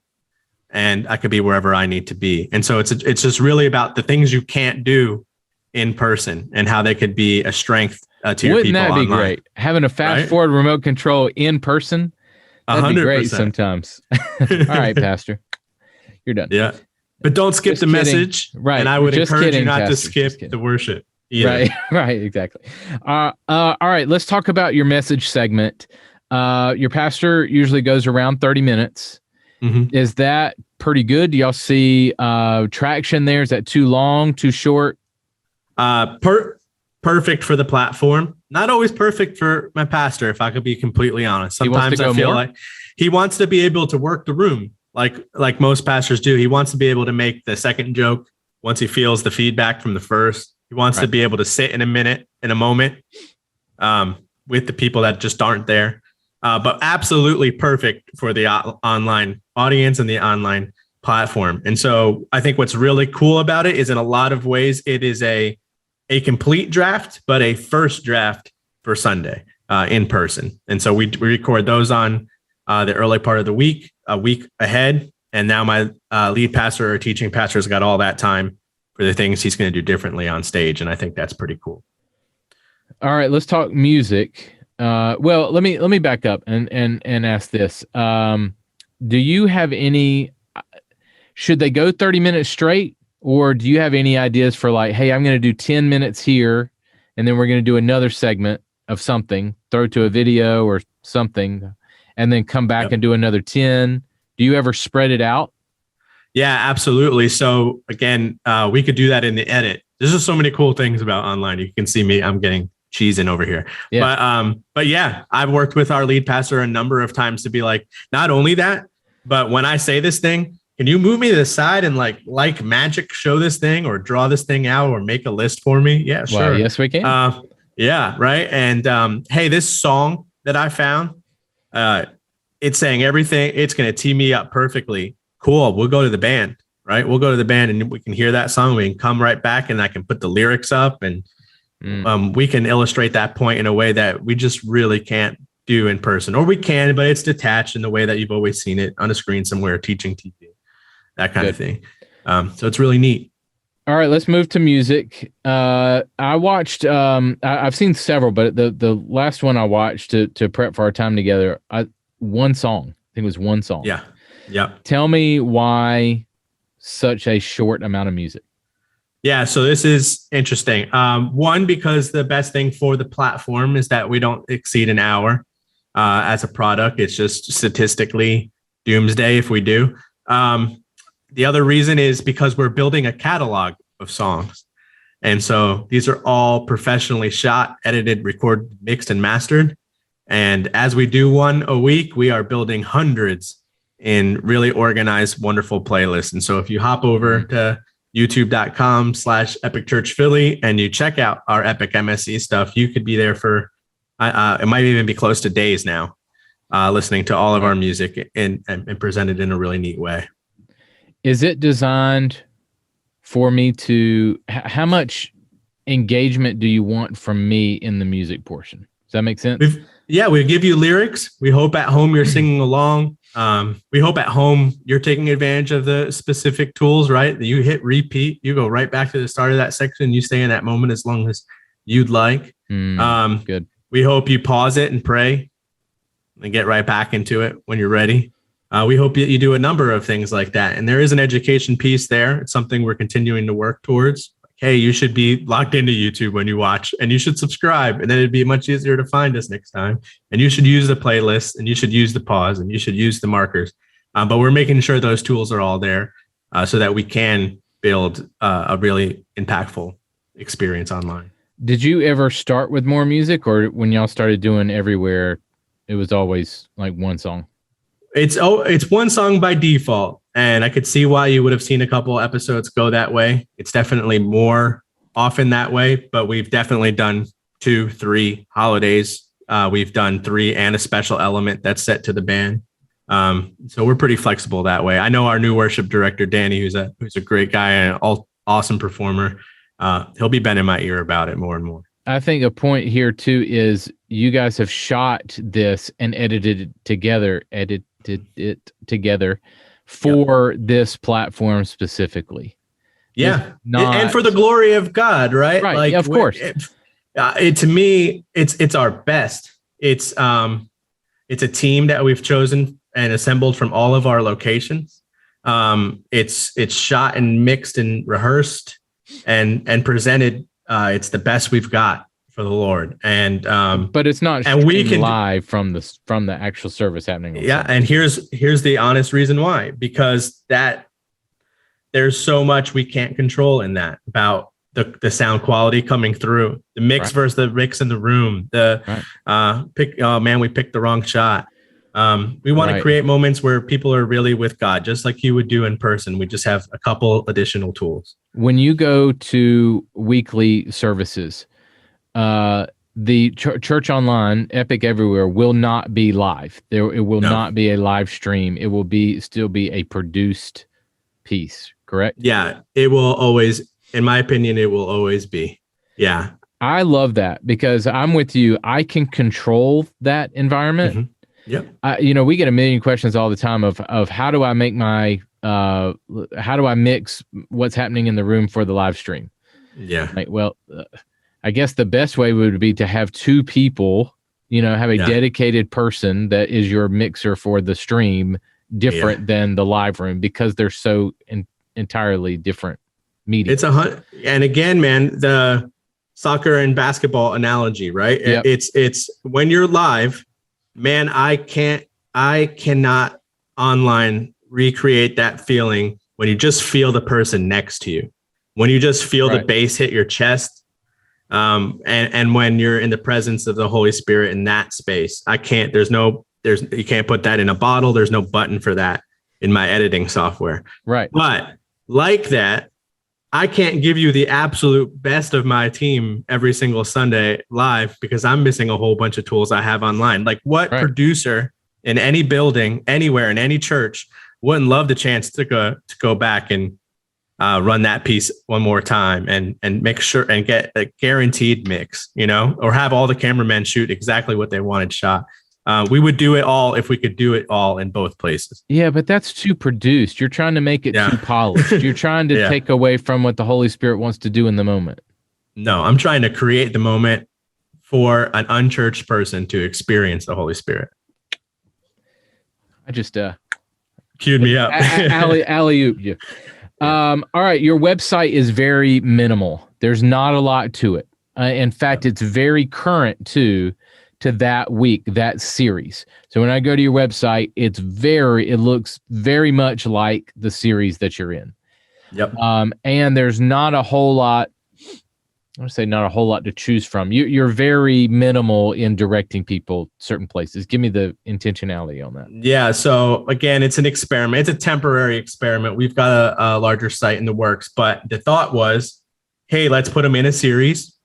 and I could be wherever I need to be. And so it's just really about the things you can't do in person and how they could be a strength to your people online. Wouldn't that be great? Having a fast forward remote control in person? That'd 100%. Be great sometimes. All right, Pastor. You're done. Yeah. But don't skip the message. Right. And I would encourage you not to skip the worship either. Right, exactly. All right, let's talk about your message segment. Your pastor usually goes around 30 minutes. Mm-hmm. Is that pretty good? Do y'all see traction there? Is that too long, too short? Perfect for the platform. Not always perfect for my pastor, if I could be completely honest. Sometimes I feel like he wants to be able to work the room like most pastors do. He wants to be able to make the second joke once he feels the feedback from the first. He wants to be able to sit in a moment with the people that just aren't there. But absolutely perfect for the online audience and the online platform. And so I think what's really cool about it is in a lot of ways, it is a complete draft, but a first draft for Sunday in person. And so we record those on the early part of the week, a week ahead. And now my lead pastor or teaching pastor has got all that time for the things he's going to do differently on stage. And I think that's pretty cool. All right, let's talk music. Well, let me back up and ask this. Do you have any, should they go 30 minutes straight? Or do you have any ideas for like, hey, I'm going to do 10 minutes here, and then we're going to do another segment of something, throw to a video or something, and then come back and do another 10? Do you ever spread it out? Yeah, absolutely. So again, we could do that in the edit. There's just so many cool things about online. You can see me, I'm getting cheesing over here. Yeah. But yeah, I've worked with our lead pastor a number of times to be like, not only that, but when I say this thing, can you move me to the side and like magic show this thing or draw this thing out or make a list for me? Yeah, sure. Well, yes, we can. Yeah. Right. And hey, this song that I found, it's saying everything. It's going to tee me up perfectly. Cool. We'll go to the band, right? We'll go to the band and we can hear that song. We can come right back and I can put the lyrics up and we can illustrate that point in a way that we just really can't do in person, or we can, but it's detached in the way that you've always seen it on a screen somewhere, teaching TV, that kind of thing. So it's really neat. All right, let's move to music. I watched, I've seen several, but the last one I watched to prep for our time together, one song. I think it was one song. Yeah. Yeah. Tell me why such a short amount of music. Yeah, so this is interesting. One, because the best thing for the platform is that we don't exceed an hour as a product. It's just statistically doomsday if we do. The other reason is because we're building a catalog of songs. And so these are all professionally shot, edited, recorded, mixed, and mastered. And as we do one a week, we are building hundreds in really organized, wonderful playlists. And so if you hop over to youtube.com/Epic Church Philly and you check out our Epic MSE stuff, you could be there for, it might even be close to days now, listening to all of our music and presented in a really neat way. Is it designed for me to, how much engagement do you want from me in the music portion? Does that make sense? We give you lyrics. We hope at home you're singing along. We hope at home you're taking advantage of the specific tools, right? You hit repeat, you go right back to the start of that section. You stay in that moment as long as you'd like. Good. We hope you pause it and pray and get right back into it when you're ready. We hope that you do a number of things like that. And there is an education piece there. It's something we're continuing to work towards. Hey, you should be logged into YouTube when you watch, and you should subscribe, and then it'd be much easier to find us next time. And you should use the playlist, and you should use the pause, and you should use the markers. But we're making sure those tools are all there so that we can build a really impactful experience online. Did you ever start with more music, or when y'all started doing everywhere, it was always like one song? It's one song by default, and I could see why you would have seen a couple episodes go that way. It's definitely more often that way, but we've definitely done 2, 3 holidays. We've done 3 and a special element that's set to the band. So we're pretty flexible that way. I know our new worship director, Danny, who's a great guy and an awesome performer. He'll be bending my ear about it more and more. I think a point here too is you guys have shot this and edited it together for this platform specifically. Yeah. And for the glory of God, right? Right. Like, of course. To me, it's our best. It's a team that we've chosen and assembled from all of our locations. It's shot and mixed and rehearsed and presented. It's the best we've got for the Lord, and but it's not and we can live from the actual service happening. Yeah, and here's the honest reason why, because that there's so much we can't control in that about the sound quality coming through, the mix versus the mix in the room, we picked the wrong shot. We want to create moments where people are really with God, just like you would do in person. We just have a couple additional tools. When you go to weekly services, the church online, Epic Everywhere, will not be live. It will not be a live stream. It will still be a produced piece, correct? Yeah, it will always, in my opinion, it will always be. Yeah. I love that because I'm with you. I can control that environment. Mm-hmm. Yep. We get a million questions all the time of how do I make how do I mix what's happening in the room for the live stream? Yeah. I guess the best way would be to have 2 people, have a dedicated person that is your mixer for the stream, different than the live room, because they're so entirely different mediums. And again, man, the soccer and basketball analogy, right? Yep. It's when you're live, man, I cannot online recreate that feeling when you just feel the person next to you, when you just feel the bass hit your chest. And when you're in the presence of the Holy Spirit in that space, you can't put that in a bottle. There's no button for that in my editing software. Right. But like that, I can't give you the absolute best of my team every single Sunday live because I'm missing a whole bunch of tools I have online. Like what producer in any building, anywhere, in any church wouldn't love the chance to go back and run that piece one more time and make sure and get a guaranteed mix, or have all the cameramen shoot exactly what they wanted shot. We would do it all if we could do it all in both places. Yeah, but that's too produced. You're trying to make it too polished. You're trying to take away from what the Holy Spirit wants to do in the moment. No, I'm trying to create the moment for an unchurched person to experience the Holy Spirit. I just queued me up. Alley-oop you. All right, your website is very minimal. There's not a lot to it. In fact, it's very current to that week, that series. So when I go to your website, it looks very much like the series that you're in. Yep. And there's not a whole lot. I want to say not a whole lot to choose from. You're very minimal in directing people certain places. Give me the intentionality on that. Yeah. So again, it's an experiment. It's a temporary experiment. We've got a larger site in the works, but the thought was, hey, let's put them in a series.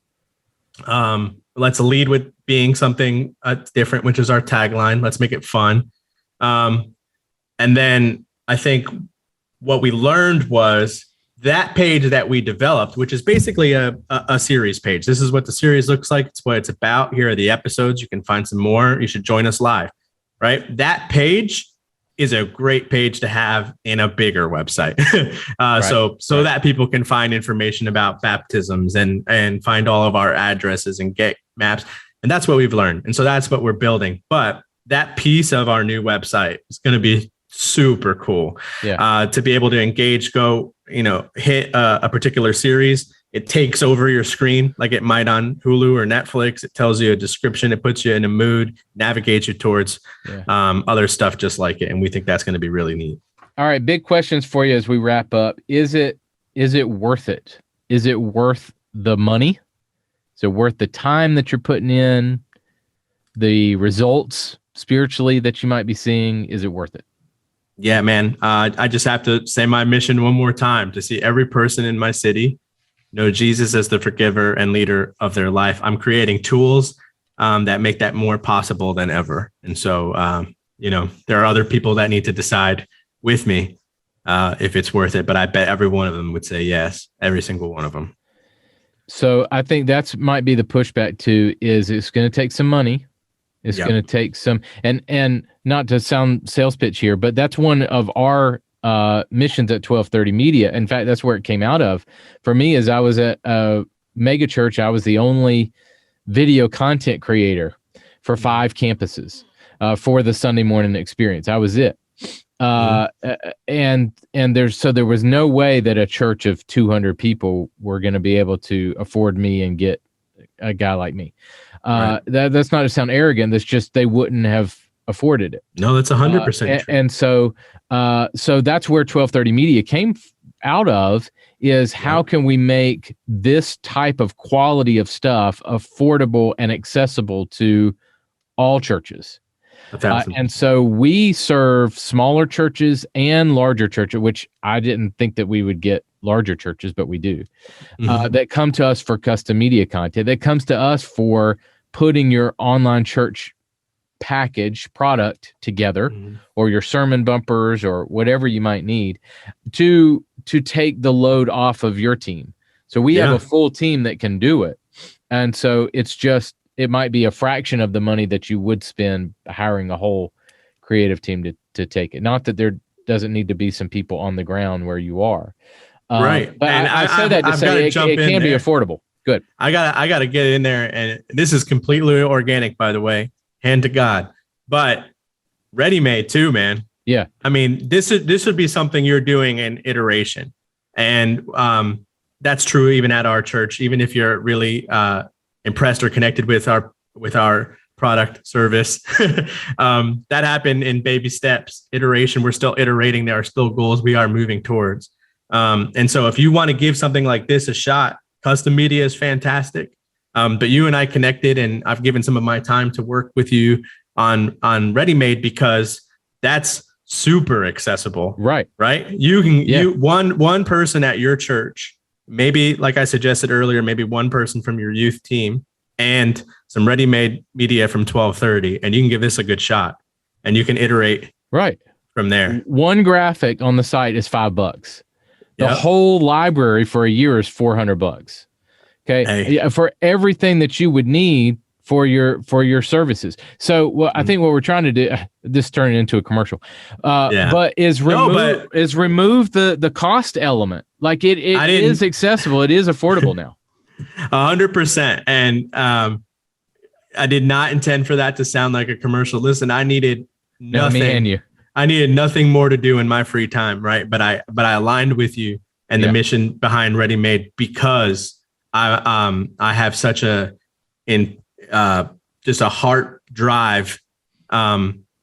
Let's lead with being something different, which is our tagline. Let's make it fun. And then I think what we learned was that page that we developed, which is basically a series page. This is what the series looks like. It's what it's about. Here are the episodes. You can find some more. You should join us live, right? That page is a great page to have in a bigger website. So that people can find information about baptisms and find all of our addresses and get maps. And that's what we've learned. And so that's what we're building. But that piece of our new website is going to be super cool. To be able to engage, hit a particular series. It takes over your screen like it might on Hulu or Netflix. It tells you a description. It puts you in a mood, navigates you towards other stuff just like it. And we think that's going to be really neat. All right. Big questions for you as we wrap up. Is it worth it? Is it worth the money? Is it worth the time that you're putting in? The results spiritually that you might be seeing? Is it worth it? Yeah, man. I just have to say my mission one more time: to see every person in my city know Jesus as the forgiver and leader of their life. I'm creating tools that make that more possible than ever. And so, there are other people that need to decide with me if it's worth it. But I bet every one of them would say yes, every single one of them. So I think that's might be the pushback too, is it's going to take some money. It's going to take some, and not to sound sales pitch here, but that's one of our missions at 1230 Media. In fact, that's where it came out of. For me, as I was at a mega church, I was the only video content creator for 5 campuses for the Sunday morning experience. I was it. And there was no way that a church of 200 people were going to be able to afford me and get a guy like me. That's not to sound arrogant. That's just, they wouldn't have afforded it. No, that's 100% true. And so that's where 1230 Media came out of, is how can we make this type of quality of stuff affordable and accessible to all churches? And so we serve smaller churches and larger churches, which I didn't think that we would get larger churches, but we do, that come to us for custom media content, that comes to us for putting your online church package product together, or your sermon bumpers or whatever you might need to take the load off of your team. So we have a full team that can do it. And so it might be a fraction of the money that you would spend hiring a whole creative team to take it. Not that there doesn't need to be some people on the ground where you are. Right. But I say that to say it can be affordable. Good. I gotta get in there. And this is completely organic, by the way, hand to God, but ready-made too, man. Yeah. I mean, this would be something you're doing in iteration. And that's true even at our church, even if you're really impressed or connected with our product service. That happened in baby steps, iteration. We're still iterating. There are still goals we are moving towards. And so if you want to give something like this a shot, custom media is fantastic. But you and I connected, and I've given some of my time to work with you on ready-made, because that's super accessible. Right. You can, one person at your church maybe, like I suggested earlier, maybe one person from your youth team and some ready-made media from 1230, and you can give this a good shot, and you can iterate from there. One graphic on the site is $5. The whole library for a year is $400. Okay. For everything that you would need for your services. So I think what we're trying to do, this turned into a commercial, but is remove the cost element. Like it is accessible. It is affordable now. 100%. And I did not intend for that to sound like a commercial. Listen, I needed nothing. Me and you. I needed nothing more to do in my free time, right? But I aligned with you and the mission behind Ready Made, because I have such just a heart drive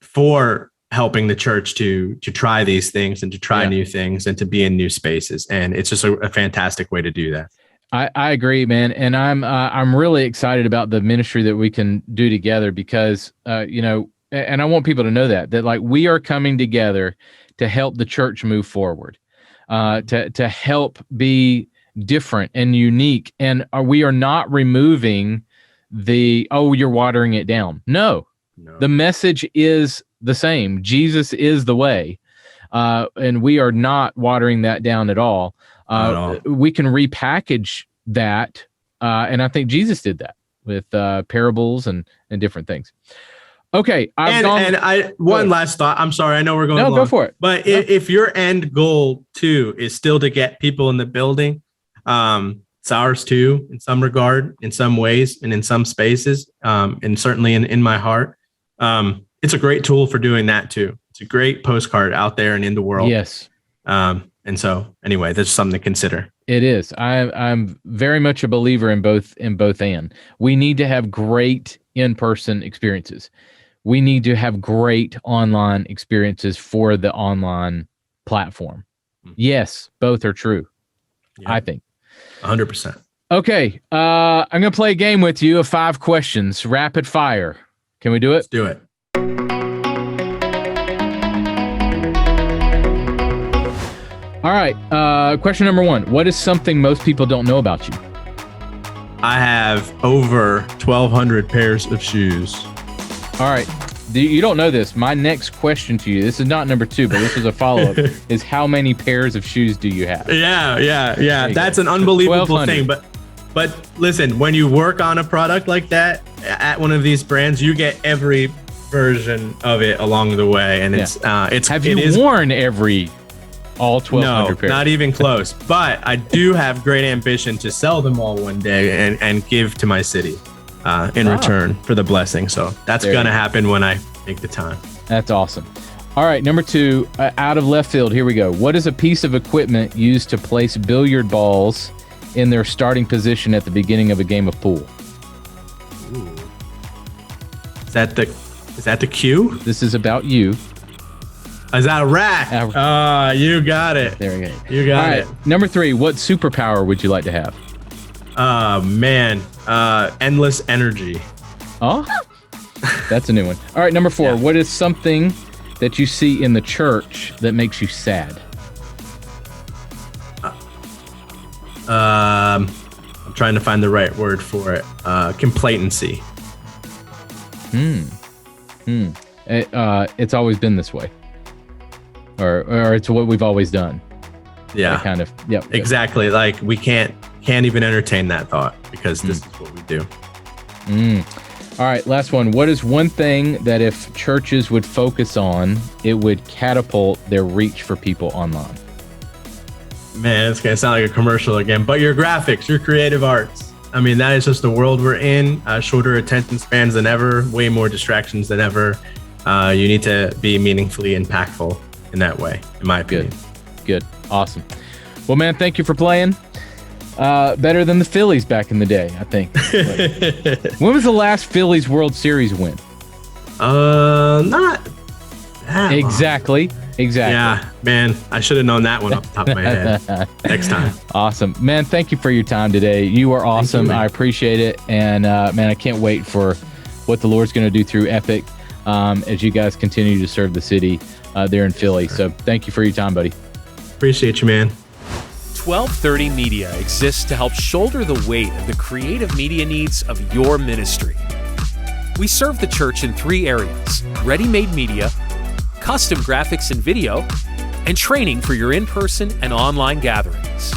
for helping the church to try these things and to try new things and to be in new spaces. And it's just a fantastic way to do that. I agree, man. And I'm really excited about the ministry that we can do together, because, and I want people to know that like we are coming together to help the church move forward, to help be different and unique. And we are not removing you're watering it down. No, the message is the same. Jesus is the way. And we are not watering that down at all. We can repackage that. And I think Jesus did that with parables and different things. Okay. One last thought. I'm sorry. I know we're going long. Go for it. But if your end goal too is still to get people in the building, it's ours too, in some regard, in some ways, and in some spaces, and certainly in my heart. It's a great tool for doing that too. It's a great postcard out there and in the world. Yes. And so anyway, that's something to consider. It is. I'm very much a believer in both and. We need to have great in-person experiences. We need to have great online experiences for the online platform. Yes, both are true. Yeah. I think. 100%. Okay. I'm going to play a game with you of 5 questions, rapid fire. Can we do it? Let's do it. All right. Question number 1. What is something most people don't know about you? I have over 1,200 pairs of shoes. All right. You don't know this. My next question to you, this is not number 2, but this is a follow-up, is how many pairs of shoes do you have? Yeah. That's an unbelievable thing. But listen, when you work on a product like that at one of these brands, you get every version of it along the way. And it's have you worn all 1,200 pairs? No, not even close. But I do have great ambition to sell them all one day and give to my city in return for the blessing. So that's going to happen when I take the time. That's awesome. All right, number 2, out of left field. Here we go. What is a piece of equipment used to place billiard balls in their starting position at the beginning of a game of pool? Ooh. Is that the cue? This is about you. Is that a rack? You got it. There we go. You got it. Number 3, what superpower would you like to have? Man, endless energy. Oh, that's a new one. All right, number 4, what is something that you see in the church that makes you sad? I'm trying to find the right word for it. Complacency. It's always been this way. Or it's what we've always done. Yeah. Kind of. Yep. Exactly. Like we can't even entertain that thought because this is what we do. All right. Last one. What is one thing that if churches would focus on, it would catapult their reach for people online? Man, it's going to sound like a commercial again, but your graphics, your creative arts. I mean, that is just the world we're in. Shorter attention spans than ever, way more distractions than ever. You need to be meaningfully impactful in that way, in my opinion. Good. Awesome. Well, man, thank you for playing. Better than the Phillies back in the day, I think. When was the last Phillies World Series win? Not that Exactly. long. Exactly. Yeah, man, I should have known that one off the top of my head. Next time. Awesome. Man, thank you for your time today. You are awesome. I appreciate it. And man, I can't wait for what the Lord's going to do through Epic as you guys continue to serve the city there in Philly. So thank you for your time, buddy. Appreciate you, man. 1230 Media exists to help shoulder the weight of the creative media needs of your ministry. We serve the church in 3 areas: ready-made media, custom graphics and video, and training for your in-person and online gatherings.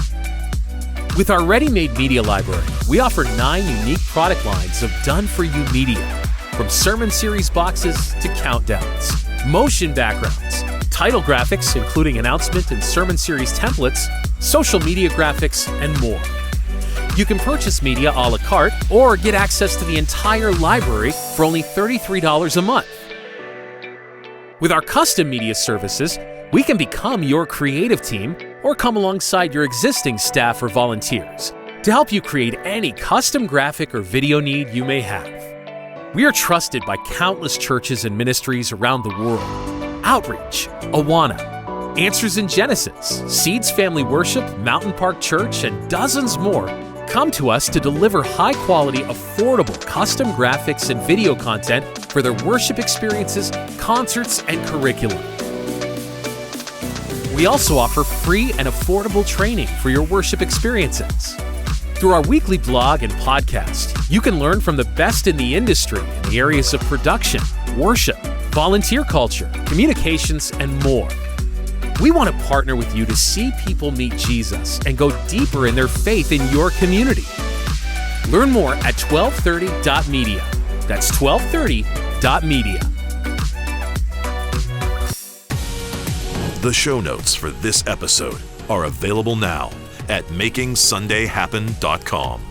With our ready-made media library, we offer 9 unique product lines of done-for-you media, from sermon series boxes to countdowns, motion backgrounds, title graphics including announcement and sermon series templates, social media graphics, and more. You can purchase media a la carte or get access to the entire library for only $33 a month. With our custom media services, we can become your creative team or come alongside your existing staff or volunteers to help you create any custom graphic or video need you may have. We are trusted by countless churches and ministries around the world: Outreach, Awana, Answers in Genesis, Seeds Family Worship, Mountain Park Church, and dozens more. Come to us to deliver high-quality, affordable custom graphics and video content for their worship experiences, concerts, and curriculum. We also offer free and affordable training for your worship experiences. Through our weekly blog and podcast, you can learn from the best in the industry in the areas of production, worship, volunteer culture, communications, and more. We want to partner with you to see people meet Jesus and go deeper in their faith in your community. Learn more at 1230.media. That's 1230.media. The show notes for this episode are available now at makingsundayhappen.com.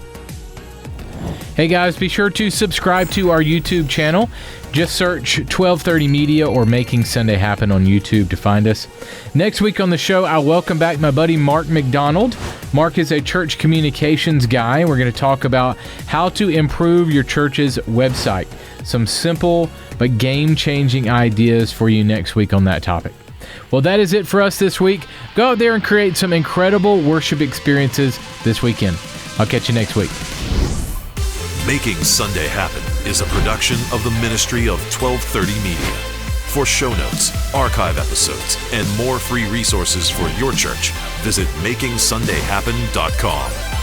Hey guys, be sure to subscribe to our YouTube channel. Just search 1230 Media or Making Sunday Happen on YouTube to find us. Next week on the show, I'll welcome back my buddy Mark McDonald. Mark is a church communications guy. We're going to talk about how to improve your church's website. Some simple but game-changing ideas for you next week on that topic. Well, that is it for us this week. Go out there and create some incredible worship experiences this weekend. I'll catch you next week. Making Sunday Happen is a production of the ministry of 1230 Media. For show notes, archive episodes, and more free resources for your church, visit makingsundayhappen.com.